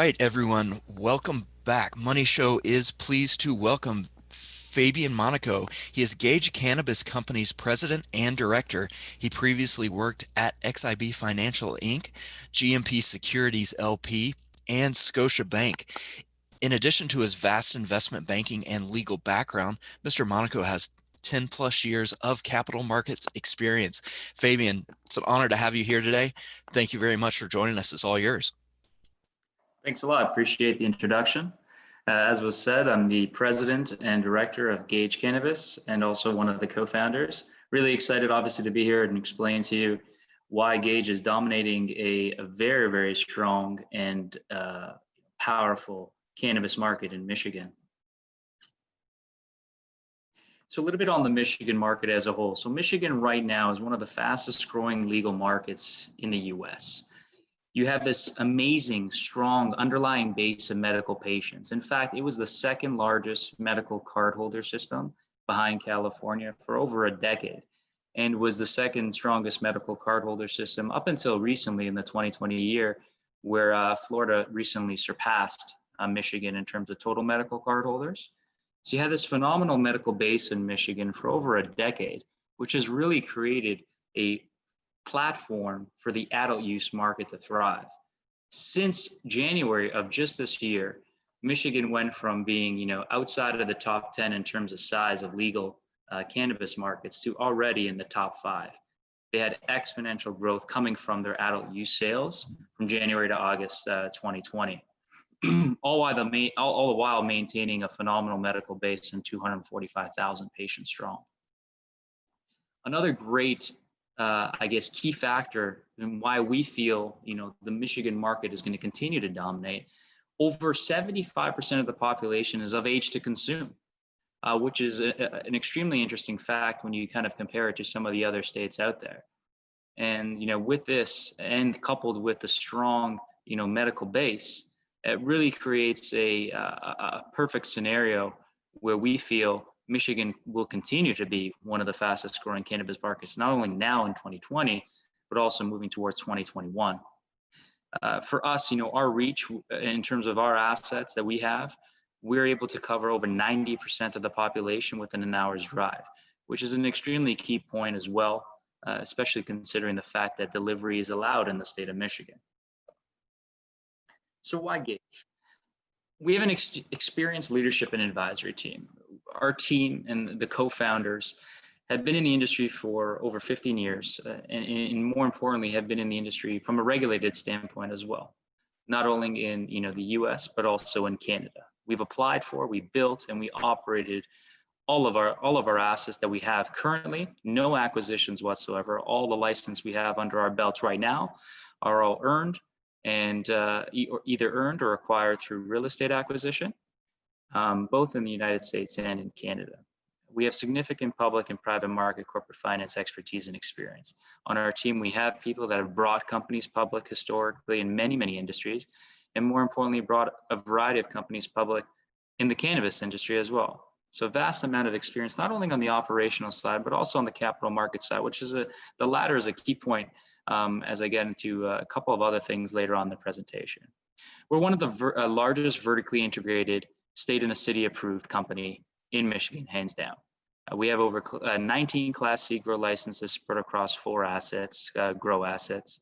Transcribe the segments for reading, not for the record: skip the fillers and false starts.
right, everyone, welcome back. Money Show is pleased to welcome Fabian Monaco. He is Gage Cannabis Company's president and director. He previously worked at XIB Financial Inc., GMP Securities LP, and Scotiabank. In addition to his vast investment banking and legal background, Mr. Monaco has 10 plus years of capital markets experience. Fabian, it's an honor to have you here today. Thank you very much for joining us. It's all yours. Thanks a lot. Appreciate the introduction. As was said, I'm the president and director of Gage Cannabis and also one of the co-founders. Really excited, obviously, to be here and explain to you why Gage is dominating a very, very strong and powerful cannabis market in Michigan. So a little bit on the Michigan market as a whole. So Michigan right now is one of the fastest growing legal markets in the US. You have this amazing, strong underlying base of medical patients. In fact, it was the second largest medical cardholder system behind California for over a decade, and was the second strongest medical cardholder system up until recently in the 2020 year, where Florida recently surpassed Michigan in terms of total medical cardholders. So you have this phenomenal medical base in Michigan for over a decade, which has really created a platform for the adult use market to thrive. Since January of just this year, Michigan went from being, outside of the top 10 in terms of size of legal cannabis markets to already in the top 5. They had exponential growth coming from their adult use sales from January to August 2020, all the while maintaining a phenomenal medical base and 245,000 patients strong. Another great key factor in why we feel, the Michigan market is going to continue to dominate. Over 75% of the population is of age to consume, which is an extremely interesting fact when you kind of compare it to some of the other states out there. And, with this and coupled with the strong, medical base, it really creates a perfect scenario where we feel Michigan will continue to be one of the fastest growing cannabis markets, not only now in 2020, but also moving towards 2021. For us, our reach in terms of our assets that we have, we're able to cover over 90% of the population within an hour's drive, which is an extremely key point as well, especially considering the fact that delivery is allowed in the state of Michigan. So why Gage? We have an experienced leadership and advisory team. Our team and the co-founders have been in the industry for over 15 years, and more importantly, have been in the industry from a regulated standpoint as well, not only in the US, but also in Canada. We've applied for, we built, and we operated all of our assets that we have currently. No acquisitions whatsoever. All the license we have under our belts right now are all earned and either earned or acquired through real estate acquisition, both in the United States and in Canada. We have significant public and private market corporate finance expertise and experience. On our team, we have people that have brought companies public historically in many, many industries, and more importantly, brought a variety of companies public in the cannabis industry as well. So vast amount of experience, not only on the operational side, but also on the capital market side, which is the latter is a key point as I get into a couple of other things later on in the presentation. We're one of the largest vertically integrated state and a city approved company in Michigan, hands down. We have over 19 Class C grow licenses spread across 4 assets, grow assets.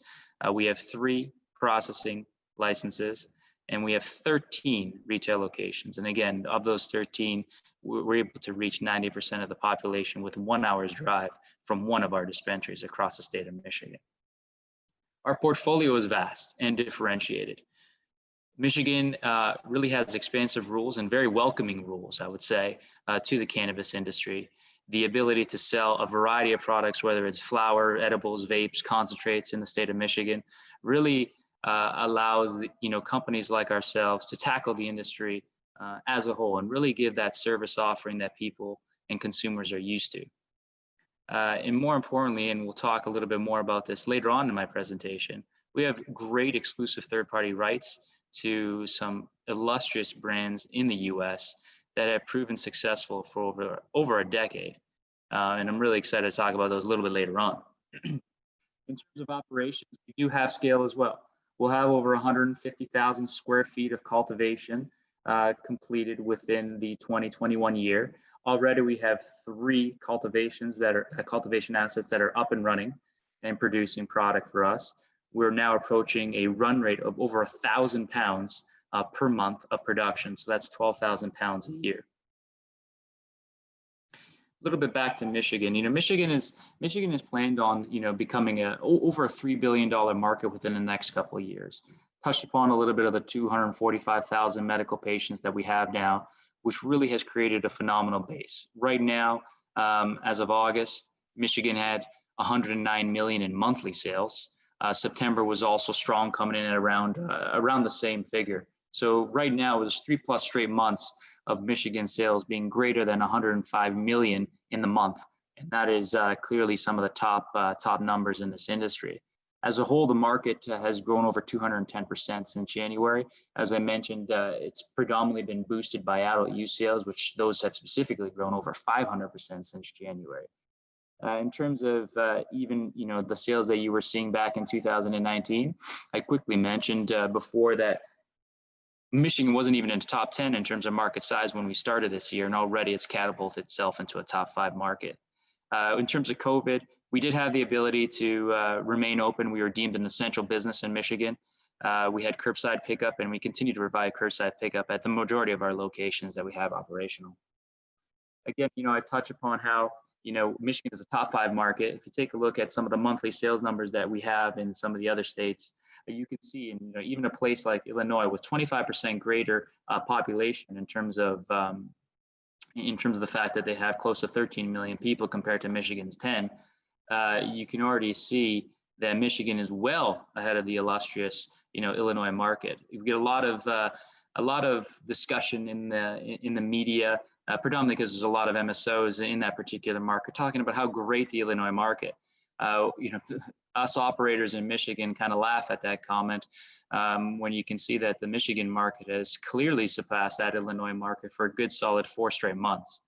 We have 3 processing licenses, and we have 13 retail locations. And again, of those 13, we're able to reach 90% of the population with 1 hour's drive from one of our dispensaries across the state of Michigan. Our portfolio is vast and differentiated. Michigan really has expansive rules and very welcoming rules, I would say, to the cannabis industry. The ability to sell a variety of products, whether it's flower, edibles, vapes, concentrates in the state of Michigan, really allows companies like ourselves to tackle the industry as a whole and really give that service offering that people and consumers are used to. And more importantly, and we'll talk a little bit more about this later on in my presentation, we have great exclusive third-party rights to some illustrious brands in the US that have proven successful for over a decade. And I'm really excited to talk about those a little bit later on. In terms of operations, we do have scale as well. We'll have over 150,000 square feet of cultivation completed within the 2021 year. Already, we have 3 cultivation assets that are up and running and producing product for us. We're now approaching a run rate of over 1,000 pounds per month of production. So that's 12,000 pounds a year. A little bit back to Michigan. Michigan is planned on becoming over a $3 billion market within the next couple of years. Touched upon a little bit of the 245,000 medical patients that we have now, which really has created a phenomenal base. Right now, as of August, Michigan had 109 million in monthly sales. September was also strong, coming in at around the same figure. So right now, it was 3+ straight months of Michigan sales being greater than 105 million in the month. And that is clearly some of the top numbers in this industry. As a whole, the market has grown over 210% since January. As I mentioned, it's predominantly been boosted by adult use sales, which those have specifically grown over 500% since January. In terms of even the sales that you were seeing back in 2019, I quickly mentioned before that Michigan wasn't even in the top 10 in terms of market size when we started this year, and already it's catapulted itself into a top 5 market. In terms of COVID, we did have the ability to remain open. We were deemed an essential business in Michigan. We had curbside pickup, and we continue to provide curbside pickup at the majority of our locations that we have operational. Again, I touch upon how Michigan is a top 5 market. If you take a look at some of the monthly sales numbers that we have in some of the other states, you can see even a place like Illinois with 25% greater population in terms of the fact that they have close to 13 million people compared to Michigan's 10, you can already see that Michigan is well ahead of the illustrious Illinois market. You get a lot of discussion in the media, predominantly because there's a lot of MSOs in that particular market talking about how great the Illinois market. Us operators in Michigan kind of laugh at that comment when you can see that the Michigan market has clearly surpassed that Illinois market for a good solid 4 straight months.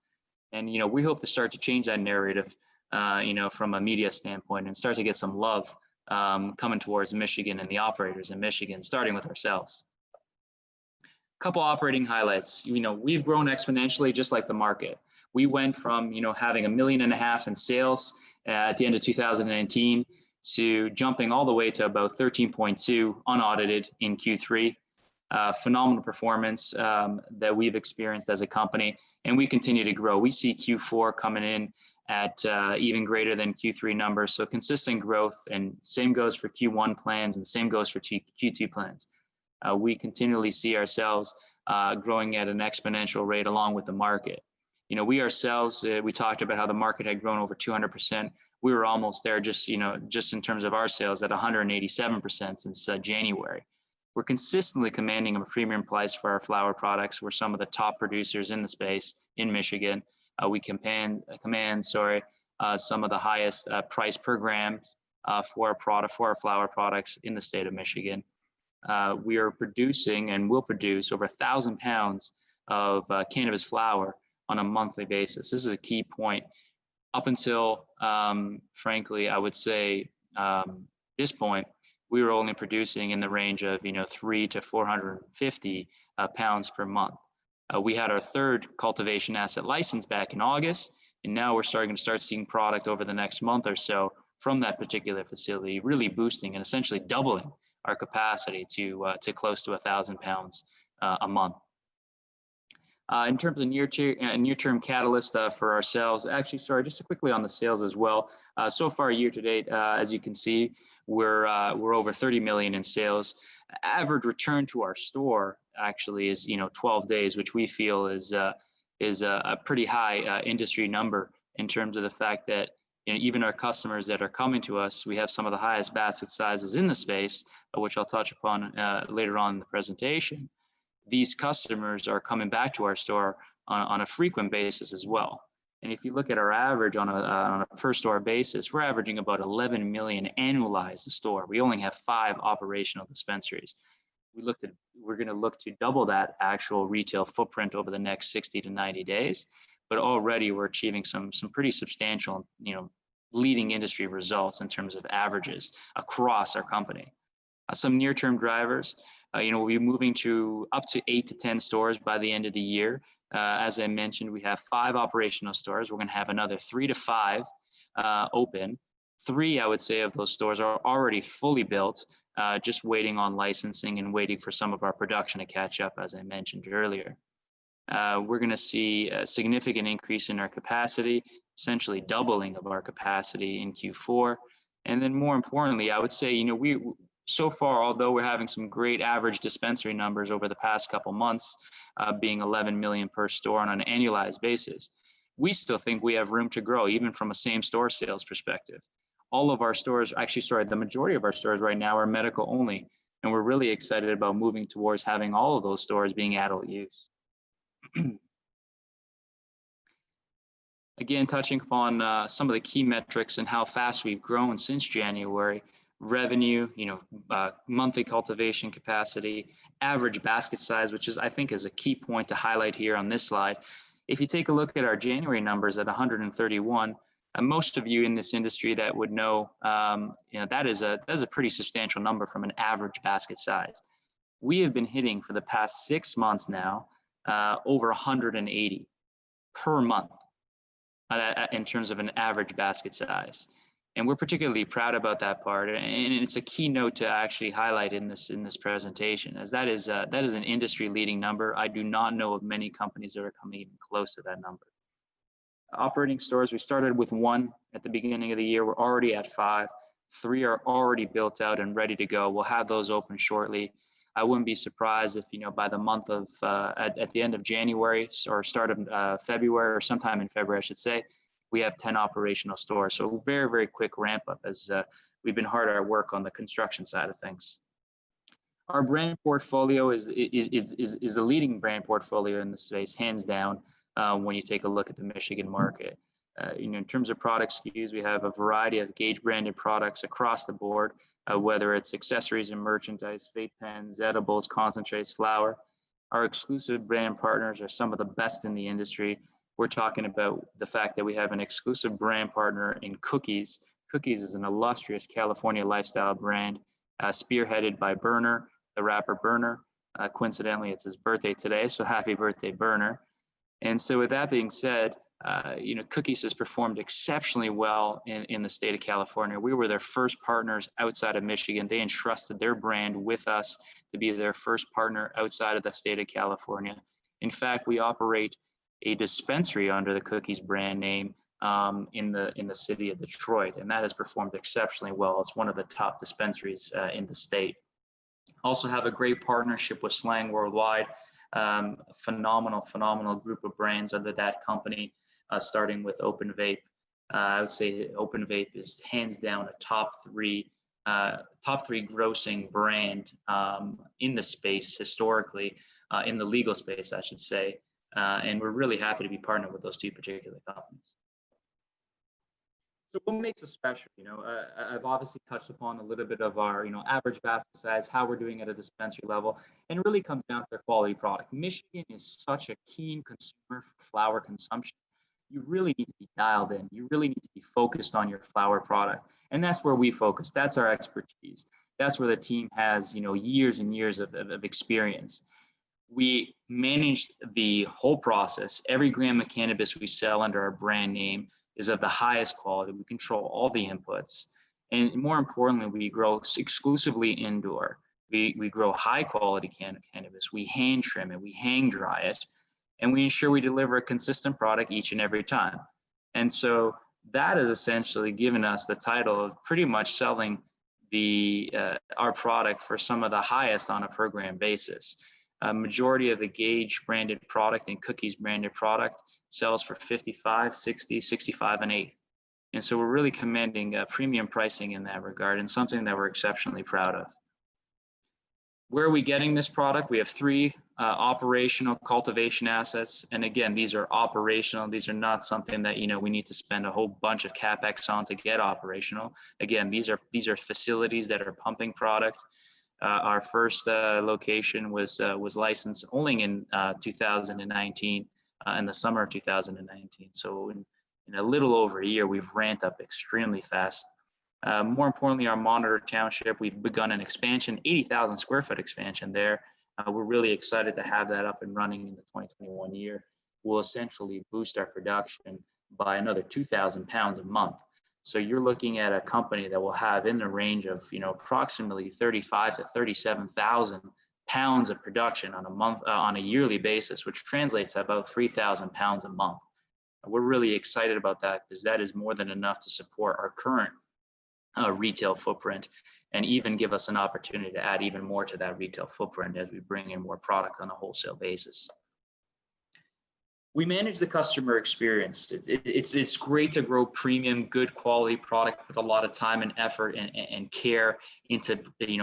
And we hope to start to change that narrative, from a media standpoint, and start to get some love coming towards Michigan and the operators in Michigan, starting with ourselves. Couple operating highlights. We've grown exponentially just like the market. We went from having $1.5 million in sales at the end of 2019 to jumping all the way to about 13.2 unaudited in Q3. Phenomenal performance that we've experienced as a company, and we continue to grow. We see Q4 coming in at even greater than Q3 numbers, so consistent growth, and same goes for Q1 plans and same goes for Q2 plans. We continually see ourselves growing at an exponential rate along with the market. We ourselves, we talked about how the market had grown over 200%. We were almost there just in terms of our sales at 187% since January. We're consistently commanding a premium price for our flower products. We're some of the top producers in the space in Michigan. We command some of the highest price per gram for our flower products in the state of Michigan. We are producing and will produce over 1,000 pounds of cannabis flower on a monthly basis. This is a key point. Up until, frankly, I would say this point, we were only producing in the range of 300 to 450 pounds per month. We had our 3rd cultivation asset license back in August, and now we're starting to seeing product over the next month or so from that particular facility, really boosting and essentially doubling our capacity to close to 1,000 pounds a month. In terms of near-term catalyst for ourselves, actually, sorry, just quickly on the sales as well. So far, year to date, as you can see, we're over 30 million in sales. Average return to our store actually is 12 days, which we feel is a pretty high industry number in terms of the fact that even our customers that are coming to us, we have some of the highest basket sizes in the space, which I'll touch upon later on in the presentation. These customers are coming back to our store on a frequent basis as well. And if you look at our average on a per store basis, we're averaging about 11 million annualized a store. We only have 5 operational dispensaries. We're going to look to double that actual retail footprint over the next 60 to 90 days. But already we're achieving some pretty substantial, leading industry results in terms of averages across our company. Some near-term drivers, we'll be moving to up to 8 to 10 stores by the end of the year. As I mentioned, we have 5 operational stores. We're going to have another 3 to 5 open. 3, I would say, of those stores are already fully built, just waiting on licensing and waiting for some of our production to catch up, as I mentioned earlier. We're going to see a significant increase in our capacity, essentially doubling of our capacity in Q4. And then more importantly, I would say, we so far, although we're having some great average dispensary numbers over the past couple months, being 11 million per store on an annualized basis, we still think we have room to grow, even from a same store sales perspective. All of our stores, the majority of our stores right now are medical only, and we're really excited about moving towards having all of those stores being adult use. Again, touching upon some of the key metrics and how fast we've grown since January: revenue, monthly cultivation capacity, average basket size, which I think is a key point to highlight here on this slide. If you take a look at our January numbers at 131, most of you in this industry that would know, that is a pretty substantial number from an average basket size. We have been hitting for the past 6 months now over 180 per month in terms of an average basket size. And we're particularly proud about that part, and it's a keynote to actually highlight in this presentation, as that is an industry-leading number. I do not know of many companies that are coming even close to that number. Operating stores, we started with 1 at the beginning of the year. We're already at 5. 3 are already built out and ready to go. We'll have those open shortly. I wouldn't be surprised if, by the month of, at the end of January or start of February, or sometime in February, I should say, we have 10 operational stores. So very, very quick ramp up, as we've been hard at work on the construction side of things. Our brand portfolio is a leading brand portfolio in the space, hands down, when you take a look at the Michigan market. In terms of product SKUs, we have a variety of Gage branded products across the board, whether it's accessories and merchandise, vape pens, edibles, concentrates, flower. Our exclusive brand partners are some of the best in the industry. We're talking about the fact that we have an exclusive brand partner in Cookies. Cookies is an illustrious California lifestyle brand, spearheaded by Berner, the rapper Berner. Coincidentally, it's his birthday today, so happy birthday, Berner. And so with that being said, Cookies has performed exceptionally well in the state of California. We were their first partners outside of Michigan. They entrusted their brand with us to be their first partner outside of the state of California. In fact, we operate a dispensary under the Cookies brand name in the city of Detroit, and that has performed exceptionally well. It's one of the top dispensaries in the state. Also have a great partnership with Slang Worldwide. Phenomenal group of brands under that company, starting with Open Vape. I would say Open Vape is hands down a top three grossing brand in the space historically, in the legal space, I should say. And we're really happy to be partnered with those 2 particular companies. So what makes us special? I've obviously touched upon a little bit of our, average basket size, how we're doing at a dispensary level, and it really comes down to quality product. Michigan is such a keen consumer for flower consumption. You really need to be dialed in. You really need to be focused on your flower product, and that's where we focus. That's our expertise. That's where the team has, years and years of experience. We manage the whole process. Every gram of cannabis we sell under our brand name is of the highest quality. We control all the inputs. And more importantly, we grow exclusively indoor. We grow high quality cannabis. We hand trim it, we hang dry it, and we ensure we deliver a consistent product each and every time. And so that has essentially given us the title of pretty much selling our product for some of the highest on a per gram basis. A majority of the Gage branded product and Cookies branded product sells for 55, 60, 65 and 8. And so we're really commanding premium pricing in that regard, and something that we're exceptionally proud of. Where are we getting this product? We have 3 operational cultivation assets. And again, these are operational. These are not something that, we need to spend a whole bunch of CapEx on to get operational. Again, these are facilities that are pumping product. Our first location was licensed only in 2019, in the summer of 2019. So in a little over a year, we've ramped up extremely fast. More importantly, our Monitor Township, we've begun an expansion, 80,000 square foot expansion there. We're really excited to have that up and running in the 2021 year. We'll essentially boost our production by another 2,000 pounds a month. So you're looking at a company that will have in the range of, approximately 35 to 37,000 pounds of production on a month, on a yearly basis, which translates to about 3,000 pounds a month. We're really excited about that because that is more than enough to support our current retail footprint, and even give us an opportunity to add even more to that retail footprint as we bring in more product on a wholesale basis. We manage the customer experience. It's great to grow premium, good quality product with a lot of time and effort and care into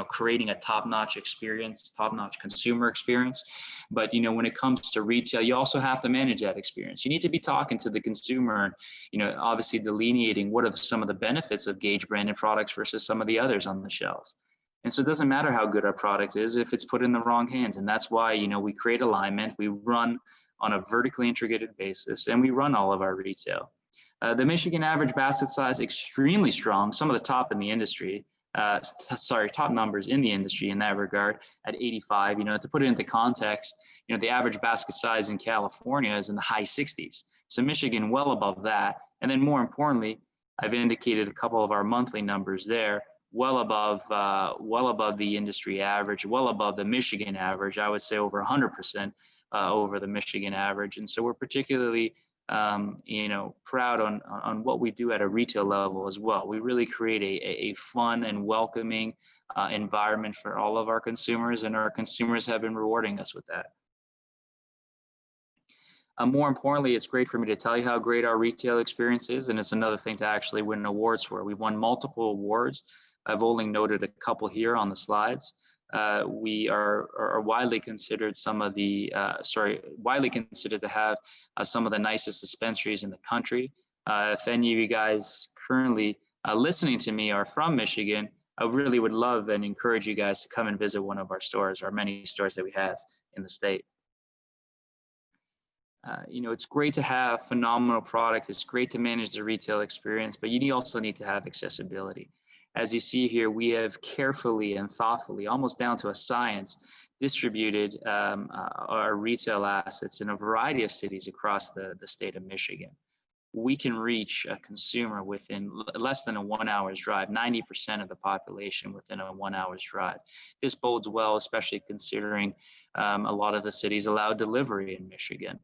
creating a top-notch experience, top-notch consumer experience. But when it comes to retail, you also have to manage that experience. You need to be talking to the consumer and obviously delineating what are some of the benefits of Gage branded products versus some of the others on the shelves. And so it doesn't matter how good our product is if it's put in the wrong hands. And that's why we create alignment. We run on a vertically integrated basis, and we run all of our retail. The Michigan average basket size, extremely strong, some of the top in the industry, top numbers in the industry in that regard at 85. To put it into context, the average basket size in California is in the high 60s. So Michigan well above that. And then more importantly, I've indicated a couple of our monthly numbers there, well above the industry average, well above the Michigan average. I would say over 100%. Over the Michigan average. And so we're particularly, proud on what we do at a retail level as well. We really create a fun and welcoming environment for all of our consumers, and our consumers have been rewarding us with that. More importantly, it's great for me to tell you how great our retail experience is, and it's another thing to actually win awards for. We've won multiple awards. I've only noted a couple here on the slides. We are widely considered widely considered to have some of the nicest dispensaries in the country. If any of you guys currently listening to me are from Michigan, I really would love and encourage you guys to come and visit one of our stores, our many stores that we have in the state. It's great to have phenomenal product. It's great to manage the retail experience, but you also need to have accessibility. As you see here, we have carefully and thoughtfully, almost down to a science, distributed our retail assets in a variety of cities across the state of Michigan. We can reach a consumer within less than a 1 hour's drive, 90% of the population within a 1 hour's drive. This bodes well, especially considering a lot of the cities allow delivery in Michigan.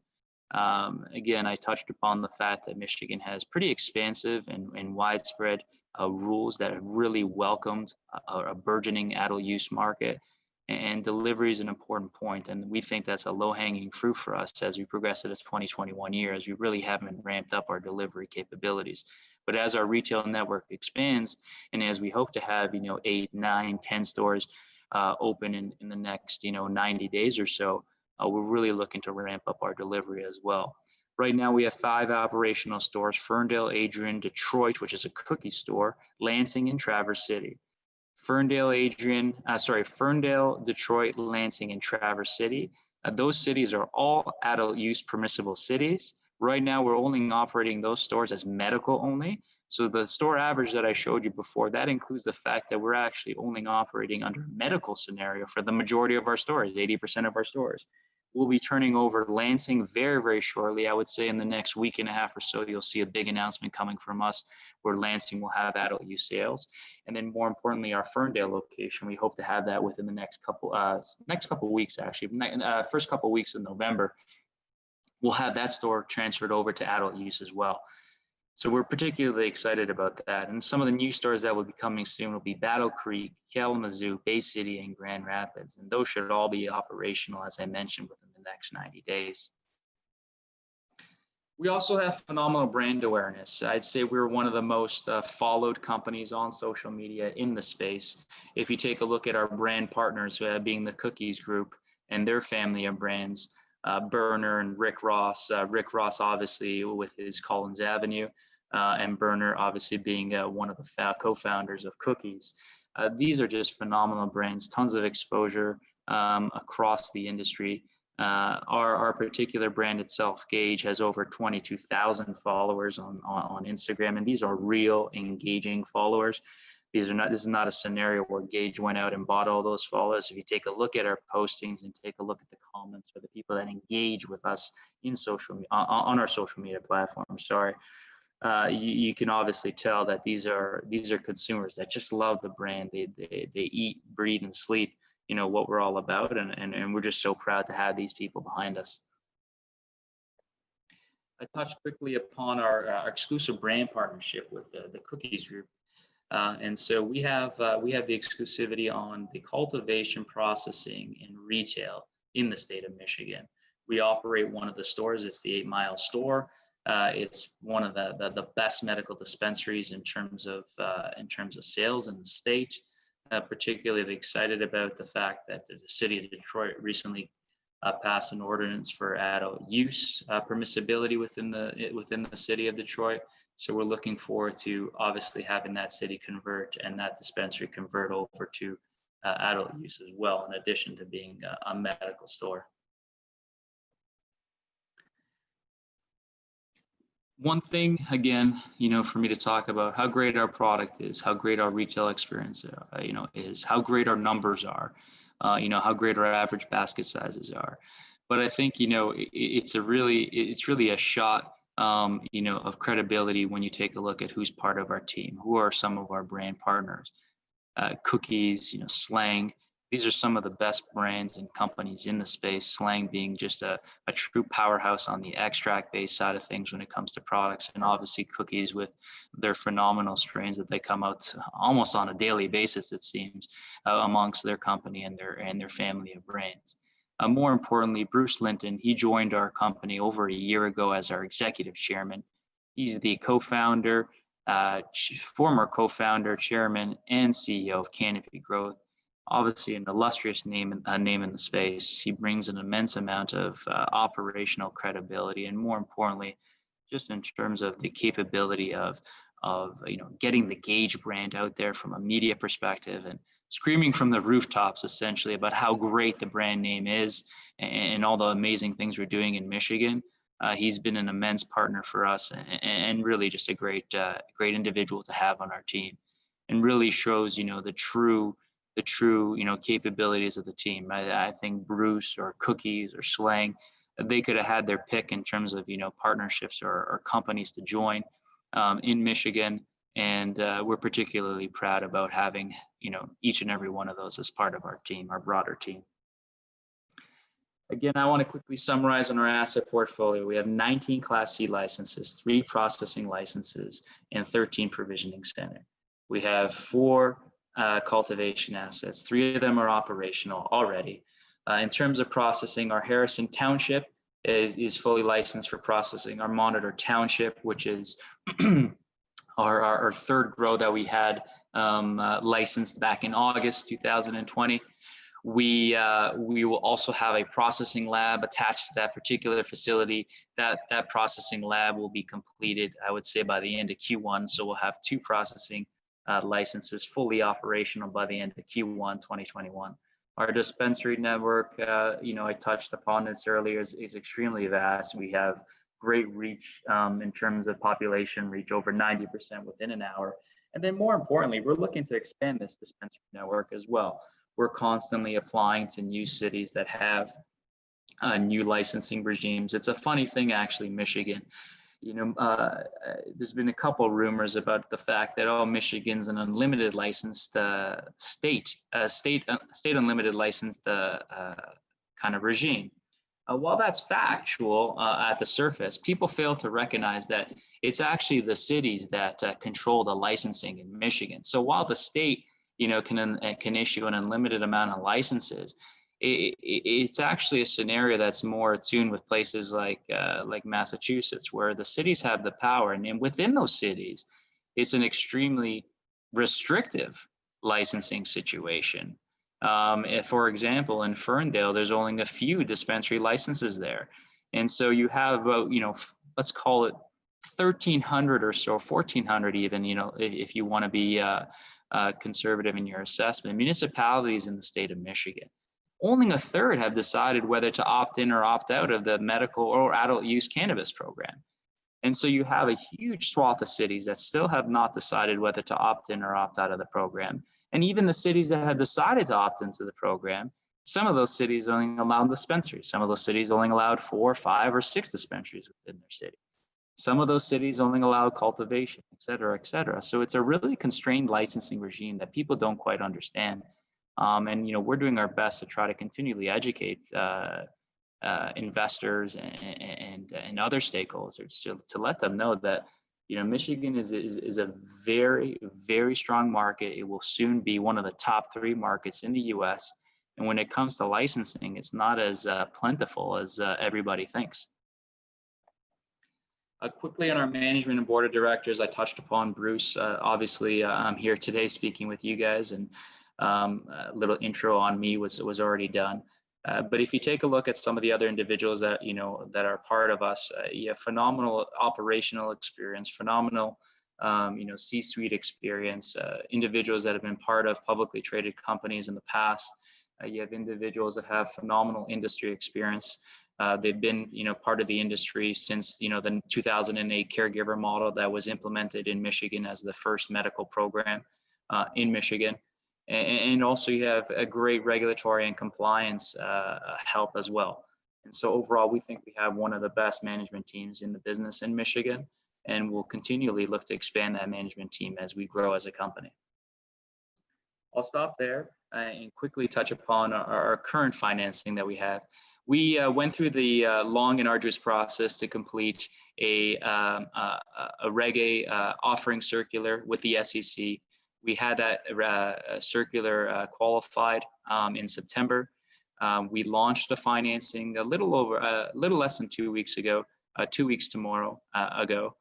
Again, I touched upon the fact that Michigan has pretty expansive and widespread rules that have really welcomed a burgeoning adult use market, and delivery is an important point. And we think that's a low-hanging fruit for us as we progress to the 2021 year, as we really haven't ramped up our delivery capabilities. But as our retail network expands, and as we hope to have 8, 9, 10 stores open in the next 90 days or so, we're really looking to ramp up our delivery as well. Right now, we have 5 operational stores: Ferndale, Adrian, Detroit, which is a cookie store, Lansing, and Traverse City. Ferndale, Detroit, Lansing, and Traverse City. Those cities are all adult use permissible cities. Right now, we're only operating those stores as medical only. So the store average that I showed you before, that includes the fact that we're actually only operating under a medical scenario for the majority of our stores, 80% of our stores. We'll be turning over Lansing very, very shortly. I would say in the next week and a half or so, you'll see a big announcement coming from us where Lansing will have adult use sales. And then more importantly, our Ferndale location, we hope to have that within the next couple weeks, actually, first couple weeks of November. We'll have that store transferred over to adult use as well. So we're particularly excited about that. And some of the new stores that will be coming soon will be Battle Creek, Kalamazoo, Bay City, and Grand Rapids. And those should all be operational, as I mentioned, within the next 90 days. We also have phenomenal brand awareness. I'd say we're one of the most followed companies on social media in the space. If you take a look at our brand partners, being the Cookies Group and their family of brands, Berner and Rick Ross. Rick Ross, obviously, with his Collins Avenue, and Berner, obviously, being one of the co-founders of Cookies. These are just phenomenal brands, tons of exposure across the industry. Our particular brand itself, Gage, has over 22,000 followers on Instagram, and these are real engaging followers. These are not. This is not a scenario where Gage went out and bought all those followers. If you take a look at our postings and take a look at the comments or the people that engage with us in on our social media platforms, you can obviously tell that these are consumers that just love the brand. They eat, breathe, and sleep, what we're all about, and we're just so proud to have these people behind us. I touched quickly upon our exclusive brand partnership with the Cookies Group. And so we have the exclusivity on the cultivation, processing, and retail in the state of Michigan. We operate one of the stores. It's the 8 Mile store. It's one of the best medical dispensaries in terms of sales in the state. Particularly excited about the fact that the city of Detroit recently passed an ordinance for adult use permissibility within the city of Detroit. So we're looking forward to obviously having that city convert and that dispensary convert over to adult use as well, in addition to being a medical store. One thing, again, for me to talk about how great our product is, how great our retail experience, is, how great our numbers are, how great our average basket sizes are. But I think, it's really a shot, of credibility when you take a look at who's part of our team, who are some of our brand partners. Cookies, Slang. These are some of the best brands and companies in the space, Slang being just a true powerhouse on the extract-based side of things when it comes to products, and obviously Cookies with their phenomenal strains that they come out almost on a daily basis, it seems, amongst their company and their family of brands. More importantly, Bruce Linton, he joined our company over a year ago as our executive chairman. He's the former co-founder, chairman, and CEO of Canopy Growth. Obviously an illustrious name in the space. He brings an immense amount of operational credibility, and more importantly, just in terms of the capability of getting the Gage brand out there from a media perspective and screaming from the rooftops essentially about how great the brand name is and all the amazing things we're doing in Michigan. He's been an immense partner for us and really just a great individual to have on our team, and really shows the true capabilities of the team. I think Bruce or Cookies or Slang, they could have had their pick in terms of partnerships or companies to join in Michigan, and we're particularly proud about having each and every one of those as part of our team, our broader team. Again, I want to quickly summarize on our asset portfolio. We have 19 Class C licenses, 3 processing licenses, and 13 provisioning center. We have 4 cultivation assets. 3 of them are operational already. In terms of processing, our Harrison Township is fully licensed for processing. Our Monitor Township, which is our third grow that we had licensed back in August 2020. We will also have a processing lab attached to that particular facility. That processing lab will be completed, I would say, by the end of Q1. So we'll have 2 processing licenses fully operational by the end of Q1 2021. Our dispensary network, I touched upon this earlier, is extremely vast. We have great reach in terms of population reach, over 90% within an hour. And then more importantly, we're looking to expand this dispensary network as well. We're constantly applying to new cities that have new licensing regimes. It's a funny thing, actually, Michigan. There's been a couple rumors about the fact that Michigan's an unlimited licensed state unlimited licensed kind of regime. While that's factual at the surface, people fail to recognize that it's actually the cities that control the licensing in Michigan. So while the state can issue an unlimited amount of licenses, it's actually a scenario that's more attuned with places like Massachusetts, where the cities have the power, and within those cities, it's an extremely restrictive licensing situation. If, for example, in Ferndale, there's only a few dispensary licenses there, and so you have let's call it 1,300 or so, 1,400 even, if you want to be conservative in your assessment, municipalities in the state of Michigan. only a third have decided whether to opt in or opt out of the medical or adult use cannabis program. And so you have a huge swath of cities that still have not decided whether to opt in or opt out of the program. And even the cities that have decided to opt into the program, some of those cities only allow dispensaries. Some of those cities only allowed 4, 5, or 6 dispensaries within their city. Some of those cities only allow cultivation, et cetera, et cetera. So it's a really constrained licensing regime that people don't quite understand. And we're doing our best to try to continually educate investors and other stakeholders to let them know that Michigan is a very, very strong market. It will soon be one of the top 3 markets in the U.S. And when it comes to licensing, it's not as plentiful as everybody thinks. Quickly on our management and board of directors, I touched upon Bruce. Obviously, I'm here today speaking with you guys, and a little intro on me was already done. But if you take a look at some of the other individuals that that are part of us, you have phenomenal operational experience, phenomenal C-suite experience, individuals that have been part of publicly traded companies in the past. You have individuals that have phenomenal industry experience. They've been, part of the industry since, the 2008 caregiver model that was implemented in Michigan as the first medical program in Michigan. And also you have a great regulatory and compliance help as well. And so overall, we think we have one of the best management teams in the business in Michigan, and we'll continually look to expand that management team as we grow as a company. I'll stop there and quickly touch upon our current financing that we have. We went through the long and arduous process to complete a Reg A offering circular with the SEC. We had that circular qualified in September. We launched the financing a little less than 2 weeks ago, 2 weeks tomorrow ago.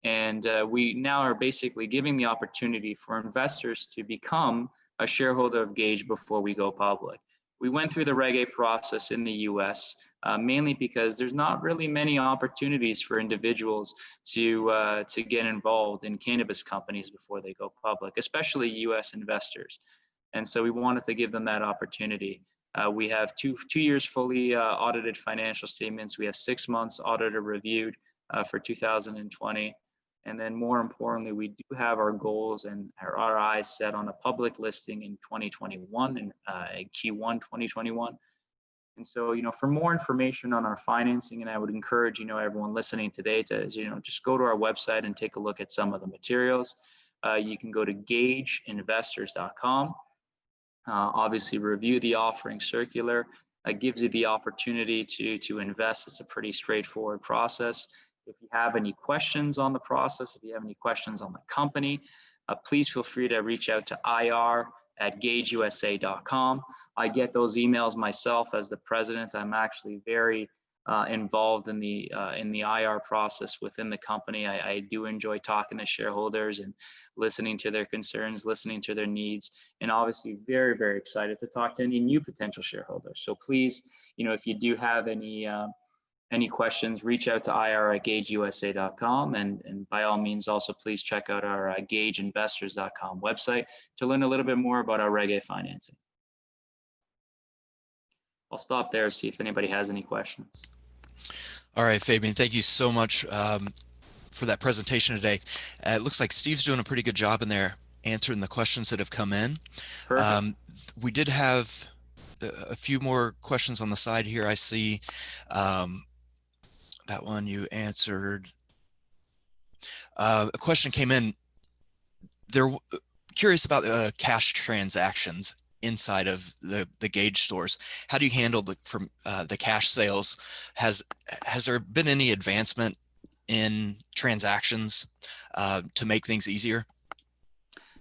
And we now are basically giving the opportunity for investors to become a shareholder of Gage before we go public. We went through the Reg A process in the US, mainly because there's not really many opportunities for individuals to get involved in cannabis companies before they go public, especially US investors. And so we wanted to give them that opportunity. We have two years fully audited financial statements. We have 6 months audited reviewed for 2020. And then more importantly, we do have our goals and our eyes set on a public listing in 2021 and Q1 2021. And so, for more information on our financing, and I would encourage, everyone listening today to, just go to our website and take a look at some of the materials. You can go to gageinvestors.com. Obviously, review the offering circular. It gives you the opportunity to invest. It's a pretty straightforward process. If you have any questions on the process, if you have any questions on the company, please feel free to reach out to ir@gageusa.com. I get those emails myself as the president. I'm actually very involved in the IR process within the company. I do enjoy talking to shareholders and listening to their concerns, listening to their needs, and obviously very, very excited to talk to any new potential shareholders. So please, if you do have any questions, reach out to ir@gageusa.com, and by all means, also please check out our gageinvestors.com website to learn a little bit more about our Reg A financing. I'll stop there, see if anybody has any questions. All right, Fabian, thank you so much for that presentation today. It looks like Steve's doing a pretty good job in there answering the questions that have come in. Perfect. We did have a few more questions on the side here. I see that one you answered. A question came in. They're curious about cash transactions inside of the Gage stores. How do you handle the cash sales? Has there been any advancement in transactions to make things easier?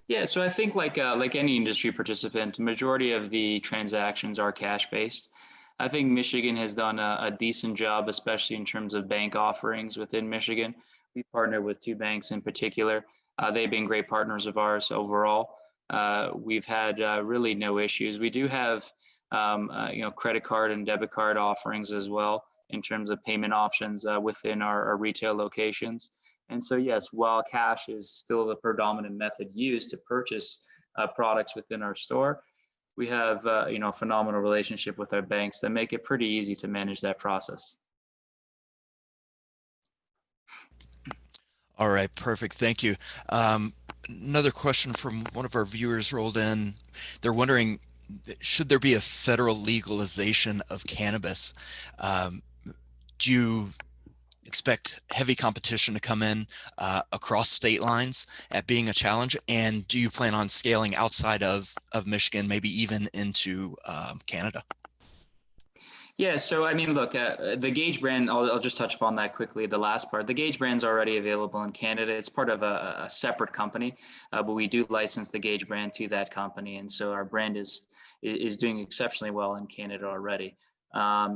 Yeah, so I think like any industry participant, the majority of the transactions are cash based. I think Michigan has done a decent job, especially in terms of bank offerings within Michigan. We partner with 2 banks in particular. They've been great partners of ours overall. We've had really no issues. We do have credit card and debit card offerings as well in terms of payment options within our retail locations. And so yes, while cash is still the predominant method used to purchase products within our store, we have a phenomenal relationship with our banks that make it pretty easy to manage that process. All right, perfect. Thank you. Another question from one of our viewers rolled in. They're wondering, should there be a federal legalization of cannabis? Um, do you expect heavy competition to come in across state lines at being a challenge? And do you plan on scaling outside of Michigan, maybe even into Canada? Yeah, so I mean, look, the Gage brand, I'll just touch upon that quickly, the last part. The Gage brand's already available in Canada. It's part of a separate company, but we do license the Gage brand to that company. And so our brand is doing exceptionally well in Canada already.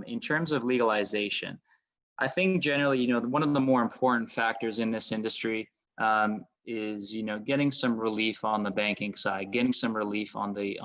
In terms of legalization, I think generally, one of the more important factors in this industry is, getting some relief on the banking side, getting some relief on the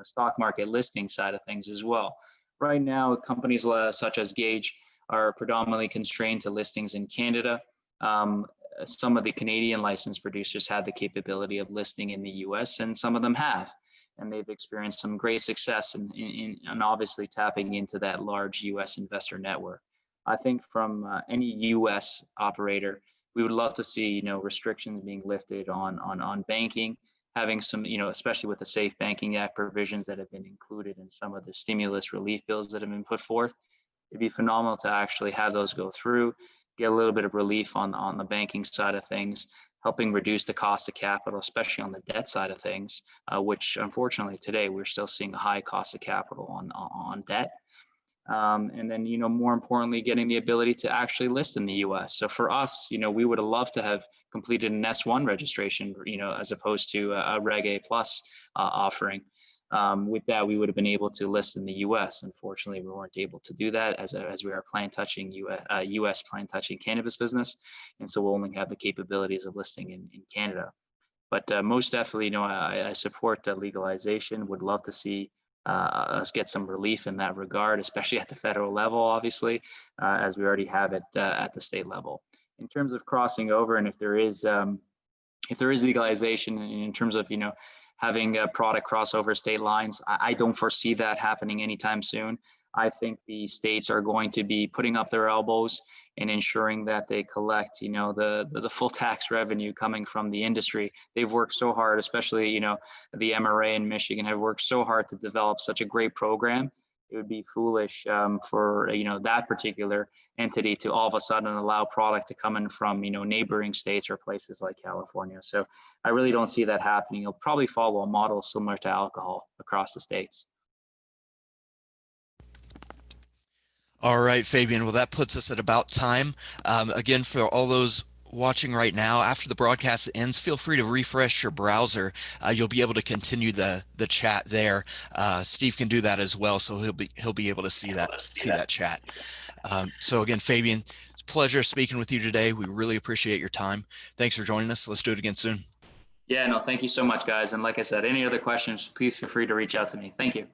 stock market listing side of things as well. Right now, companies such as Gage are predominantly constrained to listings in Canada. Um, some of the Canadian licensed producers have the capability of listing in the US, and some of them have. And they've experienced some great success in obviously tapping into that large US investor network. I think from any US operator, we would love to see, restrictions being lifted on banking, having some, especially with the Safe Banking Act provisions that have been included in some of the stimulus relief bills that have been put forth. It'd be phenomenal to actually have those go through, get a little bit of relief on the banking side of things, helping reduce the cost of capital, especially on the debt side of things, which unfortunately today we're still seeing a high cost of capital on debt. And then, more importantly, getting the ability to actually list in the US. So for us, we would have loved to have completed an S1 registration, as opposed to a Reg A plus offering. With that, we would have been able to list in the US. Unfortunately, we weren't able to do that as we are plant touching US plant touching cannabis business. And so we'll only have the capabilities of listing in Canada. But most definitely, I support legalization, would love to see us get some relief in that regard, especially at the federal level, obviously, as we already have it at the state level. In terms of crossing over, and if there is legalization in terms of having a product cross over state lines, I don't foresee that happening anytime soon. I think the states are going to be putting up their elbows and ensuring that they collect, the full tax revenue coming from the industry. They've worked so hard, especially, the MRA in Michigan have worked so hard to develop such a great program. It would be foolish for that particular entity to all of a sudden allow product to come in from neighboring states or places like California. So I really don't see that happening. It'll probably follow a model similar to alcohol across the states. All right, Fabian. Well, that puts us at about time. Again, for all those watching right now, after the broadcast ends, feel free to refresh your browser. You'll be able to continue the chat there. Steve can do that as well, so he'll be able to see that chat. So again, Fabian, it's a pleasure speaking with you today. We really appreciate your time. Thanks for joining us. Let's do it again soon. Yeah, no, thank you so much, guys. And like I said, any other questions, please feel free to reach out to me. Thank you.